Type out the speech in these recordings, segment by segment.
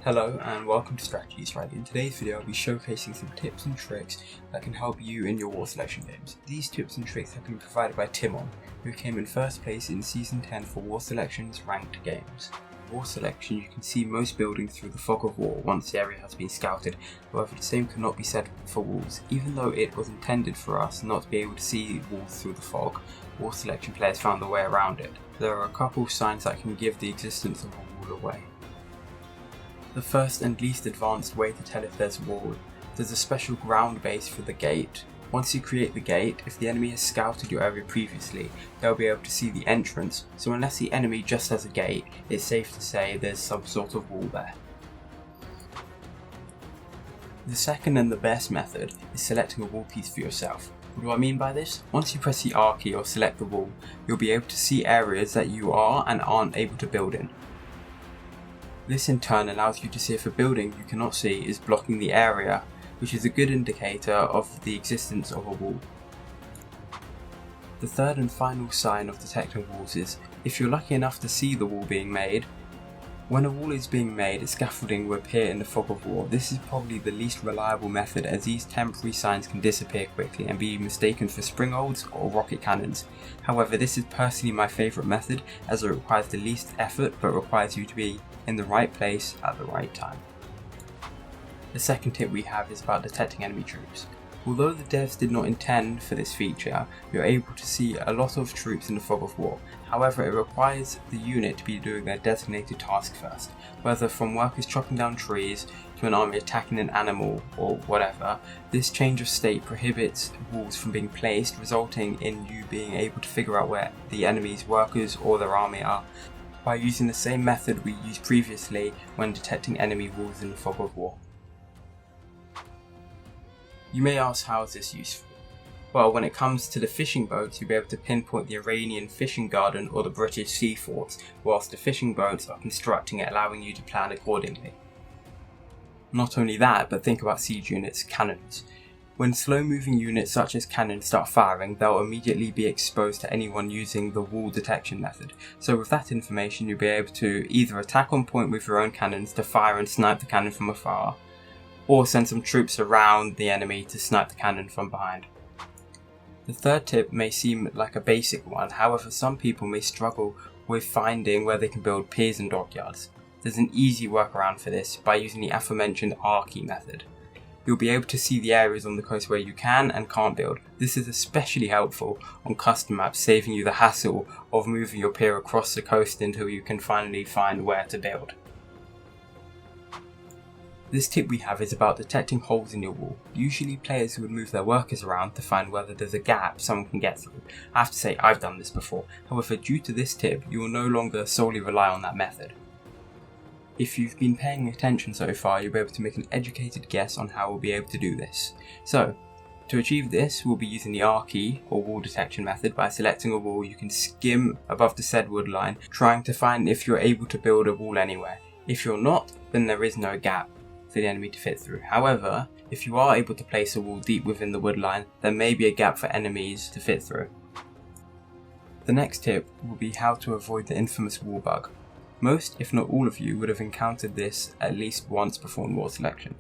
Hello and welcome to Strategies Rally. In today's video I'll be showcasing some tips and tricks that can help you in your war selection games. These tips and tricks have been provided by Timon, who came in first place in Season 10 for War Selection's ranked games. In War Selection you can see most buildings through the fog of war once the area has been scouted, however the same cannot be said for walls. Even though it was intended for us not to be able to see walls through the fog, War Selection players found a way around it. There are a couple signs that can give the existence of a wall away. The first and least advanced way to tell if there's a wall, there's a special ground base for the gate. Once you create the gate, if the enemy has scouted your area previously, they'll be able to see the entrance, so unless the enemy just has a gate, it's safe to say there's some sort of wall there. The second and the best method is selecting a wall piece for yourself. What do I mean by this? Once you press the R key or select the wall, you'll be able to see areas that you are and aren't able to build in. This in turn allows you to see if a building you cannot see is blocking the area, which is a good indicator of the existence of a wall. The third and final sign of detecting walls is, if you're lucky enough to see the wall being made, when a wall is being made, scaffolding will appear in the fog of war. This is probably the least reliable method, as these temporary signs can disappear quickly and be mistaken for springolds or rocket cannons. However, this is personally my favourite method, as it requires the least effort but requires you to be in the right place at the right time. The second tip we have is about detecting enemy troops. Although the devs did not intend for this feature, you're able to see a lot of troops in the fog of war. However, it requires the unit to be doing their designated task first, whether from workers chopping down trees to an army attacking an animal or whatever. This change of state prohibits walls from being placed, resulting in you being able to figure out where the enemy's workers or their army are by using the same method we used previously when detecting enemy walls in the fog of war. You may ask, how is this useful? Well, when it comes to the fishing boats, you'll be able to pinpoint the Iranian fishing garden or the British sea forts, whilst the fishing boats are constructing it, allowing you to plan accordingly. Not only that, but think about siege units, cannons. When slow-moving units such as cannons start firing, they'll immediately be exposed to anyone using the wall detection method. So with that information, you'll be able to either attack on point with your own cannons to fire and snipe the cannon from afar, or send some troops around the enemy to snipe the cannon from behind. The third tip may seem like a basic one, however some people may struggle with finding where they can build piers and dockyards. There's an easy workaround for this by using the aforementioned R key method. You'll be able to see the areas on the coast where you can and can't build. This is especially helpful on custom maps, saving you the hassle of moving your pier across the coast until you can finally find where to build. This tip we have is about detecting holes in your wall. Usually players would move their workers around to find whether there's a gap someone can get through. I have to say, I've done this before. However, due to this tip, you will no longer solely rely on that method. If you've been paying attention so far, you'll be able to make an educated guess on how we'll be able to do this. So, to achieve this, we'll be using the R key or wall detection method. By selecting a wall, you can skim above the said wood line, trying to find if you're able to build a wall anywhere. If you're not, then there is no gap for the enemy to fit through. However, if you are able to place a wall deep within the wood line, there may be a gap for enemies to fit through. The next tip will be how to avoid the infamous wall bug. Most, if not all of you, would have encountered this at least once before in War Selection.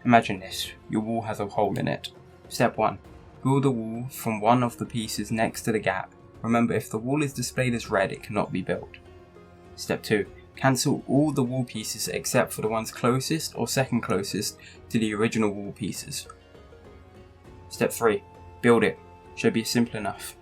Imagine this, your wall has a hole in it. Step 1. Build a wall from one of the pieces next to the gap. Remember, if the wall is displayed as red, it cannot be built. Step 2. Cancel all the wall pieces except for the ones closest or second closest to the original wall pieces. Step 3. Build it. Should be simple enough.